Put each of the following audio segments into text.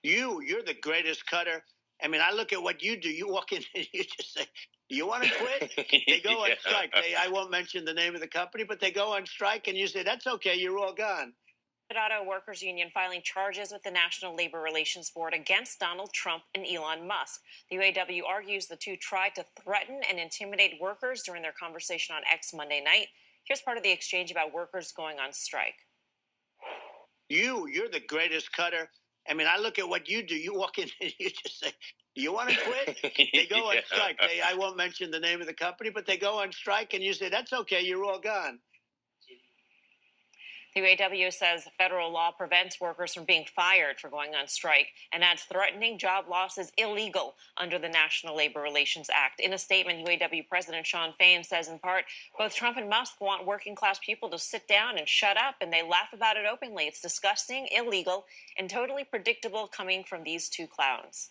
You're the greatest cutter. I mean, I look at what you do. You walk in and you just say, "Do you want to quit?" They go on strike. I won't mention the name of the company, but they go on strike, and you say, "That's okay. You're all gone." Auto Workers Union filing charges with the National Labor Relations Board against Donald Trump and Elon Musk. The UAW argues the two tried to threaten and intimidate workers during their conversation on X Monday night. Here's part of the exchange about workers going on strike. You're the greatest cutter. I mean, I look at what you do. You walk in and you just say, "Do you want to quit?" They go on strike. I won't mention the name of the company, but they go on strike, and you say, "That's okay. You're all gone." The UAW says federal law prevents workers from being fired for going on strike and adds threatening job loss is illegal under the National Labor Relations Act. In a statement, UAW President Shawn Fain says, in part, both Trump and Musk want working class people to sit down and shut up, and they laugh about it openly. It's disgusting, illegal, and totally predictable coming from these two clowns.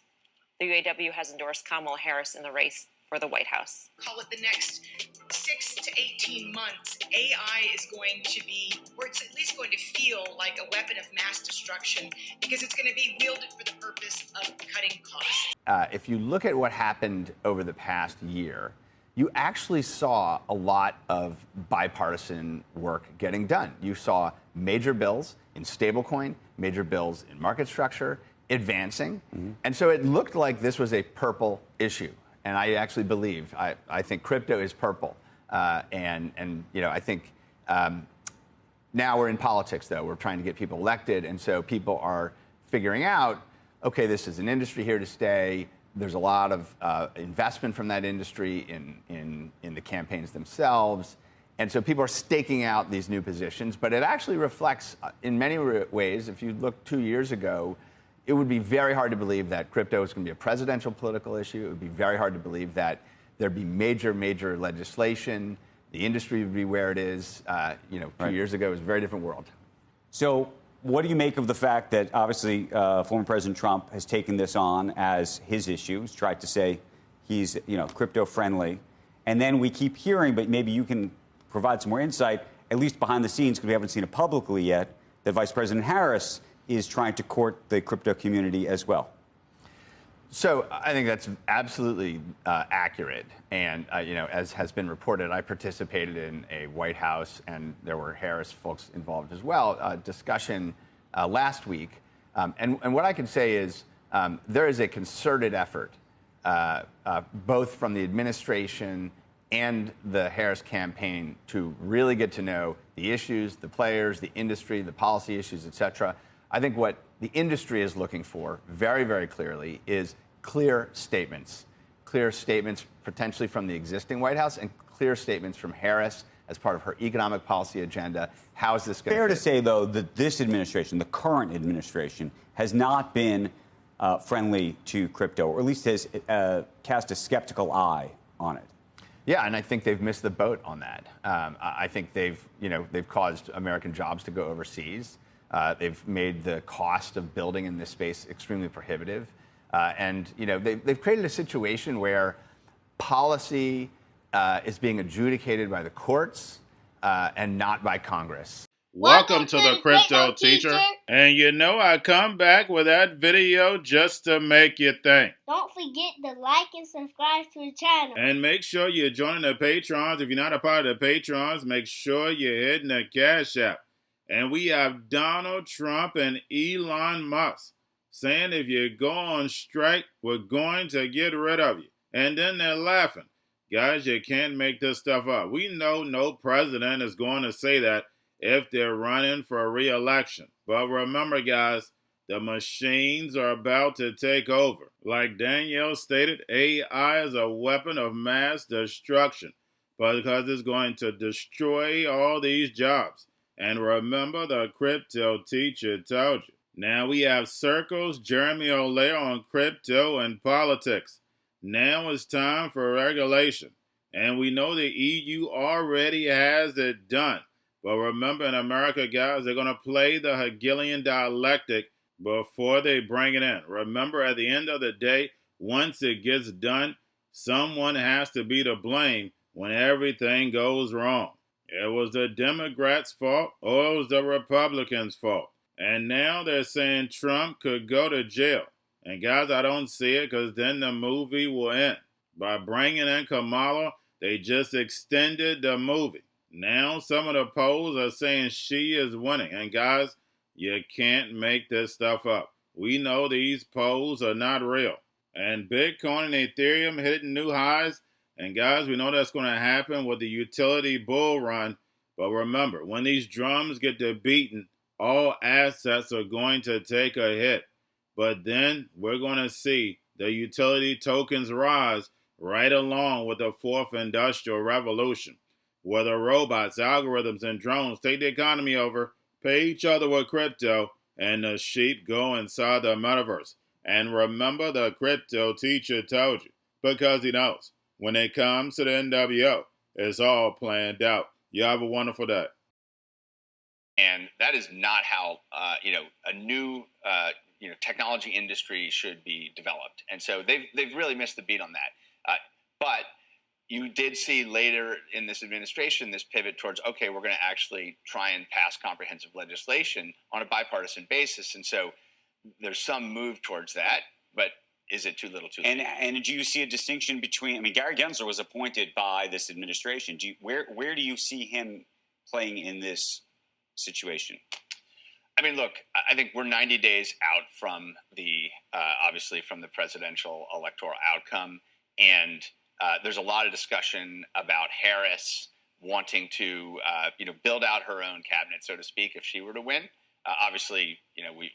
The UAW has endorsed Kamala Harris in the race for the White House. Call it the next 6 to 18 months, AI is going to be, or it's at least going to feel like a weapon of mass destruction because it's going to be wielded for the purpose of cutting costs. If you look at what happened over the past year, you actually saw a lot of bipartisan work getting done. You saw major bills in stablecoin, major bills in market structure advancing. And so it looked like this was a purple issue. And I actually believe, I think crypto is purple. And you know, I think now we're in politics, though. We're trying to get people elected. And so people are figuring out, okay, this is an industry here to stay. There's a lot of investment from that industry in the campaigns themselves. And so people are staking out these new positions. But it actually reflects, in many ways, if you look 2 years ago, it would be very hard to believe that crypto is going to be a presidential political issue. It would be very hard to believe that there'd be major legislation. The industry would be where it is. You know, 2 years ago, it was a very different world. So what do you make of the fact that obviously former President Trump has taken this on as his issue? He's tried to say he's, you know, crypto friendly. And then we keep hearing, but maybe you can provide some more insight, at least behind the scenes, because we haven't seen it publicly yet, that Vice President Harris is trying to court the crypto community as well. So I think that's absolutely accurate. And, you know, as has been reported, I participated in a White House, and there were Harris folks involved as well, discussion last week. And what I can say is there is a concerted effort, both from the administration and the Harris campaign, to really get to know the issues, the players, the industry, the policy issues, et cetera. I think what the industry is looking for very, very clearly is clear statements potentially from the existing White House and clear statements from Harris as part of her economic policy agenda. How is this going to Fair to say, though, that this administration, the current administration, has not been friendly to crypto, or at least has cast a skeptical eye on it. Yeah, and I think they've missed the boat on that. I think they've caused American jobs to go overseas. They've made the cost of building in this space extremely prohibitive. And, you know, they've created a situation where policy is being adjudicated by the courts and not by Congress. Welcome to the Crypto Teacher. And you know I come back with that video just to make you think. Don't forget to like and subscribe to the channel. And make sure you're joining the Patrons. If you're not a part of the Patrons, make sure you're hitting the Cash App. And we have Donald Trump and Elon Musk saying if you go on strike, we're going to get rid of you. And then they're laughing. Guys, you can't make this stuff up. We know no president is going to say that if they're running for re-election. But remember, guys, the machines are about to take over. Like Danielle stated, AI is a weapon of mass destruction because it's going to destroy all these jobs. And remember, the Crypto Teacher told you. Now we have Circle's Jeremy O'Leary on crypto and politics. Now it's time for regulation. And we know the EU already has it done. But remember, in America, guys, they're going to play the Hegelian dialectic before they bring it in. Remember, at the end of the day, once it gets done, someone has to be to blame when everything goes wrong. It was the Democrats' fault or it was the Republicans' fault. And now they're saying Trump could go to jail. And guys, I don't see it because then the movie will end. By bringing in Kamala, they just extended the movie. Now some of the polls are saying she is winning. And guys, you can't make this stuff up. We know these polls are not real. And Bitcoin and Ethereum hitting new highs. And guys, we know that's going to happen with the utility bull run. But remember, when these drums get to beating, all assets are going to take a hit. But then we're going to see the utility tokens rise right along with the fourth industrial revolution, where the robots, algorithms, and drones take the economy over, pay each other with crypto, and the sheep go inside the metaverse. And remember, the crypto teacher told you, because he knows when it comes to the NWO, it's all planned out. You have a wonderful day. And that is not how a new technology industry should be developed. And so they've really missed the beat on that. But you did see later in this administration this pivot towards, okay, we're going to actually try and pass comprehensive legislation on a bipartisan basis. And so there's some move towards that, but is it too little too late? And do you see a distinction between, I mean, Gary Gensler was appointed by this administration. Where do you see him playing in this situation? I mean, look, I think we're 90 days out from the, obviously from the presidential electoral outcome. And there's a lot of discussion about Harris wanting to, build out her own cabinet, so to speak, if she were to win. Obviously,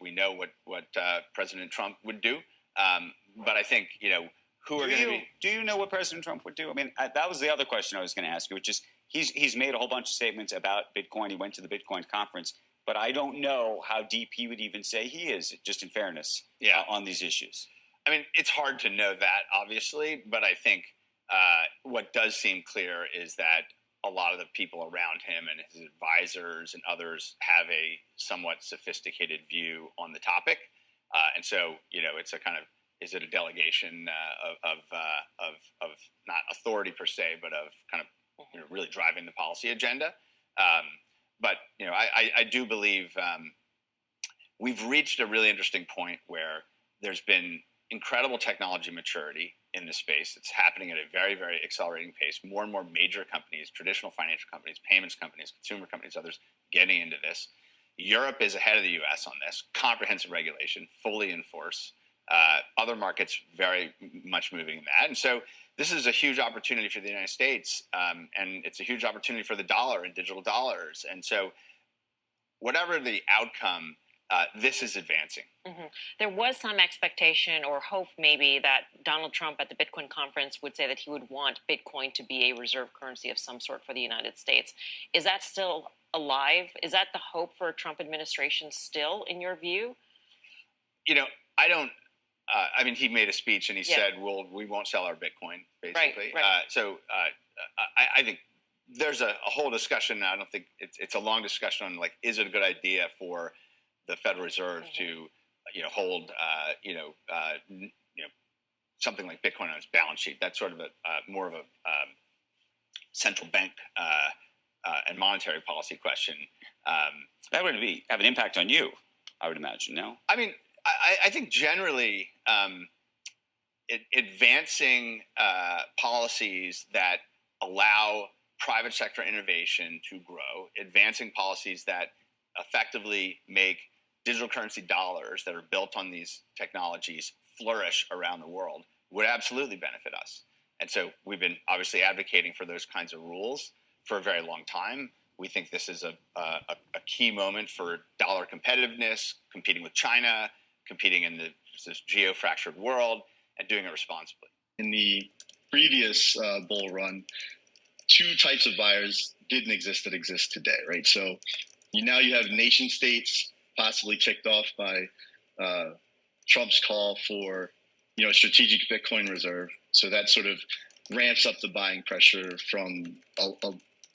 we know what President Trump would do. But I think, who are going to be... Do you know what President Trump would do? I mean, that was the other question I was going to ask you, which is he's made a whole bunch of statements about Bitcoin. He went to the Bitcoin conference. But I don't know how deep he would even say he is, just in fairness, on these issues. I mean, it's hard to know that, obviously. But I think what does seem clear is that a lot of the people around him and his advisors and others have a somewhat sophisticated view on the topic. And so, it's a kind of, is it a delegation of not authority per se, but of kind of really driving the policy agenda. But I do believe we've reached a really interesting point where there's been incredible technology maturity in this space. It's happening at a very, very accelerating pace. More and more major companies, traditional financial companies, payments companies, consumer companies, others getting into this. Europe is ahead of the U.S. on this. Comprehensive regulation, fully in force. Other markets very much moving in that. And so this is a huge opportunity for the United States, and it's a huge opportunity for the dollar and digital dollars. And so whatever the outcome, this is advancing. Mm-hmm. There was some expectation or hope maybe that Donald Trump at the Bitcoin conference would say that he would want Bitcoin to be a reserve currency of some sort for the United States. Is that still alive? Is that the hope for a Trump administration still, in your view? I don't. I mean, he made a speech and he said, we won't sell our Bitcoin, basically. Right. I think there's a whole discussion. I don't think it's a long discussion on, like, is it a good idea for the Federal Reserve to, hold, something like Bitcoin on its balance sheet? That's sort of more of a central bank and monetary policy question. That would have an impact on you, I would imagine, no? I mean, I think generally advancing policies that allow private sector innovation to grow, advancing policies that effectively make digital currency dollars that are built on these technologies flourish around the world would absolutely benefit us. And so we've been obviously advocating for those kinds of rules for a very long time. We think this is a key moment for dollar competitiveness, competing with China, competing in this geo-fractured world, and doing it responsibly. In the previous bull run, two types of buyers didn't exist that exist today, right? So now you have nation states possibly kicked off by Trump's call for, a strategic Bitcoin reserve. So that sort of ramps up the buying pressure from a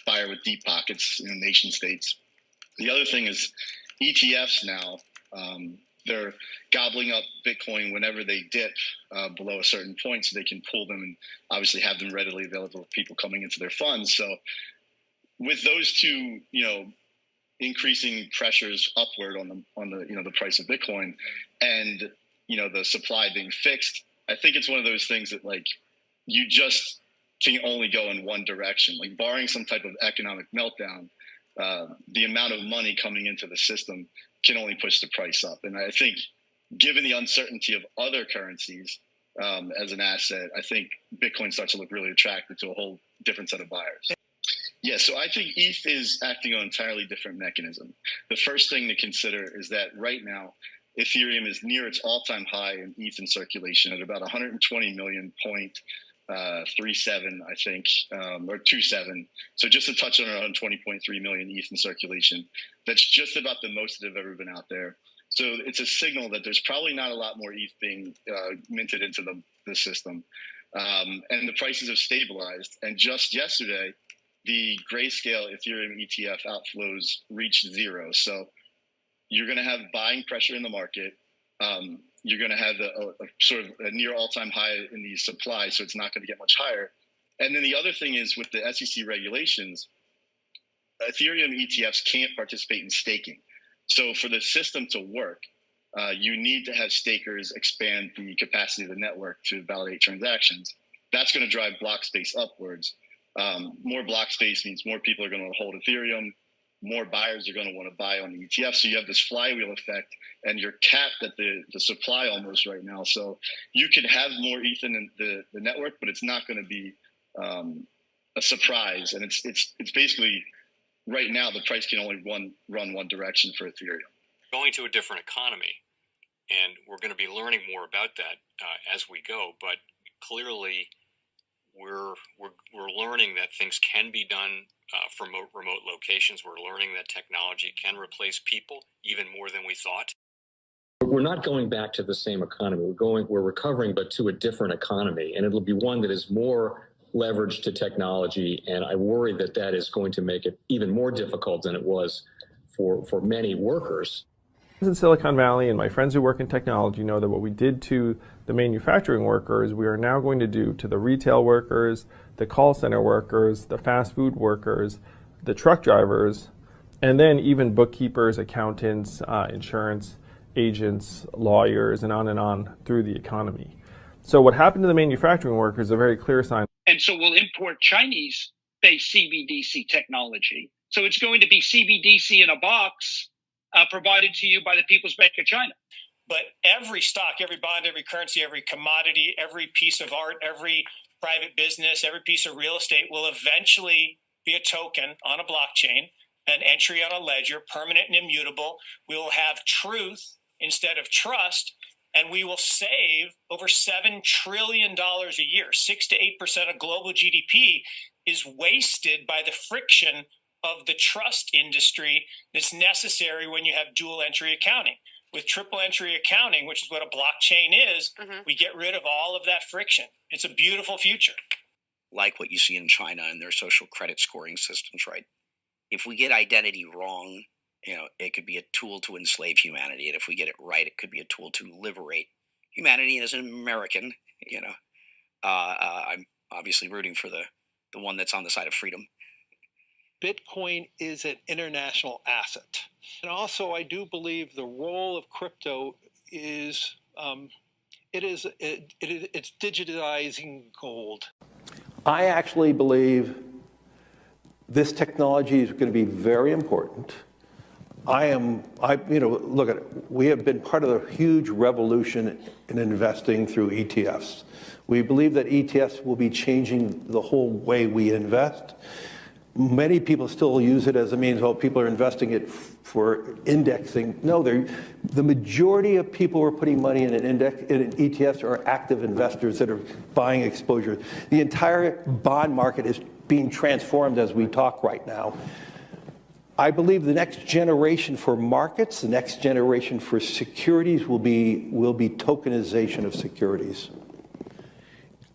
buyer with deep pockets in nation states. The other thing is ETFs now. They're gobbling up Bitcoin whenever they dip below a certain point, so they can pull them and obviously have them readily available for people coming into their funds. So with those two, increasing pressures upward on the the price of Bitcoin, and the supply being fixed. I think it's one of those things that like you just can only go in one direction. Like barring some type of economic meltdown, the amount of money coming into the system can only push the price up. And I think, given the uncertainty of other currencies as an asset, I think Bitcoin starts to look really attractive to a whole different set of buyers. Yeah, so I think ETH is acting on an entirely different mechanism. The first thing to consider is that right now, Ethereum is near its all-time high in ETH in circulation at about 120 million point 37, I think, or 27. So just a touch under 120.3 million ETH in circulation. That's just about the most that have ever been out there. So it's a signal that there's probably not a lot more ETH being minted into the system. And the prices have stabilized. And just yesterday, the grayscale Ethereum ETF outflows reached zero. So you're going to have buying pressure in the market. You're going to have a sort of a near all-time high in the supply, so it's not going to get much higher. And then the other thing is with the SEC regulations, Ethereum ETFs can't participate in staking. So for the system to work, you need to have stakers expand the capacity of the network to validate transactions. That's going to drive block space upwards. More block space means more people are going to hold Ethereum. More buyers are going to want to buy on the ETF. So you have this flywheel effect, and you're capped at the supply almost right now. So you could have more ETH in the network, but it's not going to be a surprise. And it's basically right now the price can only run one direction for Ethereum. Going to a different economy, and we're going to be learning more about that as we go. But clearly, we're learning that things can be done from remote locations. We're learning that technology can replace people even more than we thought. We're not going back to the same economy. We're recovering, but to a different economy, and it'll be one that is more leveraged to technology. And I worry that that is going to make it even more difficult than it was for many workers. In Silicon Valley, and my friends who work in technology know that what we did to the manufacturing workers, we are now going to do to the retail workers, the call center workers, the fast food workers, the truck drivers, and then even bookkeepers, accountants, insurance agents, lawyers, and on through the economy. So what happened to the manufacturing workers is a very clear sign. And so we'll import Chinese-based CBDC technology. So it's going to be CBDC in a box provided to you by the People's Bank of China. But every stock, every bond, every currency, every commodity, every piece of art, every private business, every piece of real estate will eventually be a token on a blockchain, an entry on a ledger, permanent and immutable. We will have truth instead of trust, and we will save over $7 trillion a year. 6 to 8% of global GDP is wasted by the friction of the trust industry that's necessary when you have dual entry accounting. With triple entry accounting, which is what a blockchain is, we get rid of all of that friction. It's a beautiful future. Like what you see in China and their social credit scoring systems, right? If we get identity wrong, it could be a tool to enslave humanity. And if we get it right, it could be a tool to liberate humanity. And as an American, I'm obviously rooting for the one that's on the side of freedom. Bitcoin is an international asset. And also, I do believe the role of crypto is it's digitizing gold. I actually believe this technology is going to be very important. Look at it. We have been part of a huge revolution in investing through ETFs. We believe that ETFs will be changing the whole way we invest. Many people still use it as a means, people are investing it for indexing. No, the majority of people who are putting money in in ETFs are active investors that are buying exposure. The entire bond market is being transformed as we talk right now. I believe the next generation for markets, the next generation for securities will be tokenization of securities.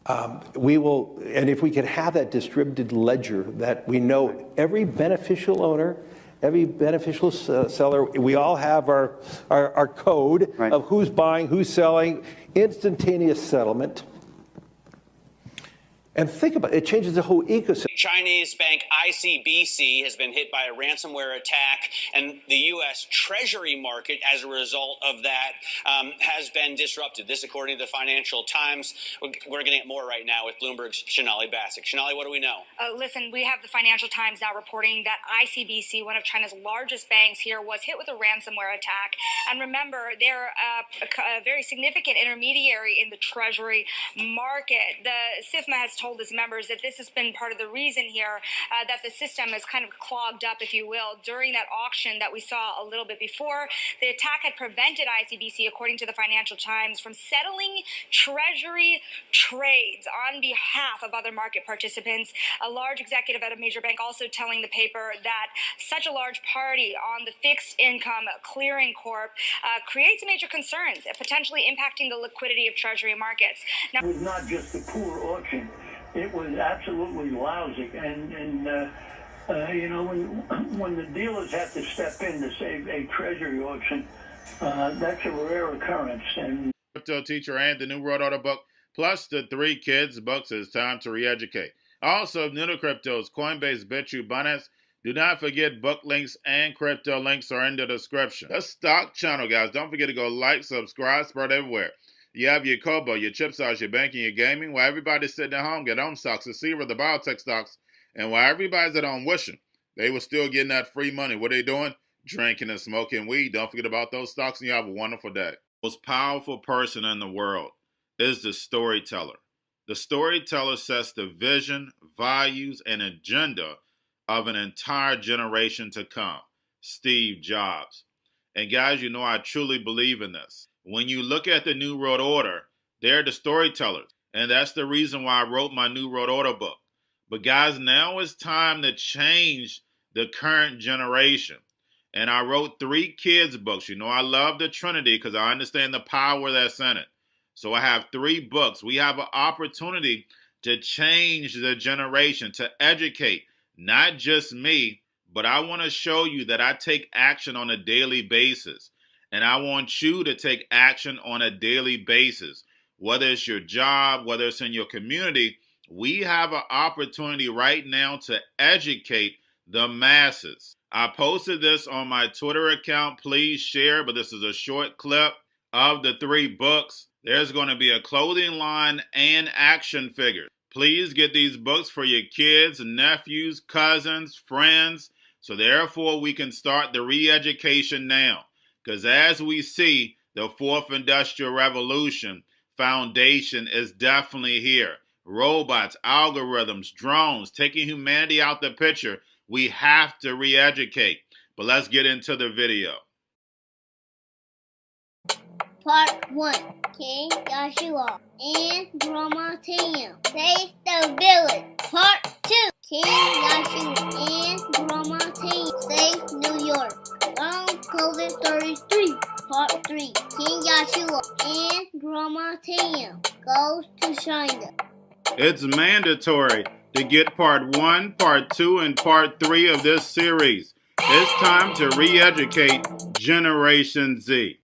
And if we could have that distributed ledger that we know every beneficial owner, every beneficial seller, we all have our code of who's buying, who's selling, instantaneous settlement. And think about it, it changes the whole ecosystem. Chinese bank ICBC has been hit by a ransomware attack, and the U.S. Treasury market, as a result of that, has been disrupted. This, according to the Financial Times. We're getting more right now with Bloomberg's Shonali Bassick. Shonali, what do we know? Listen, we have the Financial Times now reporting that ICBC, one of China's largest banks here, was hit with a ransomware attack. And remember, they're a very significant intermediary in the Treasury market. The SIFMA has told its members that this has been part of the reason here that the system is kind of clogged up, if you will, during that auction that we saw a little bit before. The attack had prevented ICBC, according to the Financial Times, from settling Treasury trades on behalf of other market participants. A large executive at a major bank also telling the paper that such a large party on the fixed income clearing corp creates major concerns, potentially impacting the liquidity of Treasury markets. Now, it was not just a poor auction. It was absolutely lousy. And you know, when the dealers have to step in to save a Treasury auction, that's a rare occurrence. And Cryptoteacher and the new World Order book, plus the 3 kids books. It's time to re-educate. Also, if new to cryptos, Coinbase, Bitrue, Binance, do not forget book links and crypto links are in the description. The stock channel, guys. Don't forget to go like, subscribe, spread everywhere. You have your Kobo, your chip stocks, your banking, your gaming. While everybody's sitting at home, get home stocks, the Seaver, the biotech stocks. And while everybody's at home wishing, they were still getting that free money. What are they doing? Drinking and smoking weed. Don't forget about those stocks, and you have a wonderful day. The most powerful person in the world is the storyteller. The storyteller sets the vision, values, and agenda of an entire generation to come. Steve Jobs. And guys, you know I truly believe in this. When you look at the New World Order, they're the storytellers. And that's the reason why I wrote my New World Order book. But guys, now it's time to change the current generation. And I wrote 3 kids books. You know I love the Trinity because I understand the power that's in it. So I have 3 books. We have an opportunity to change the generation, to educate, not just me, but I want to show you that I take action on a daily basis. And I want you to take action on a daily basis. Whether it's your job, whether it's in your community, we have an opportunity right now to educate the masses. I posted this on my Twitter account. Please share, but this is a short clip of the 3 books. There's going to be a clothing line and action figures. Please get these books for your kids, nephews, cousins, friends, so therefore we can start the re-education now. Because as we see, the 4th Industrial Revolution foundation is definitely here. Robots, algorithms, drones, taking humanity out the picture. We have to re-educate. But let's get into the video. Part 1. King Joshua and Drama Tam save the village. Part 2. King Joshua and Drama Tam save New York from COVID stories 3. Part 3. King Joshua and Drama Tam goes to China. It's mandatory to get part 1, part 2, and part 3 of this series. It's time to re-educate Generation Z.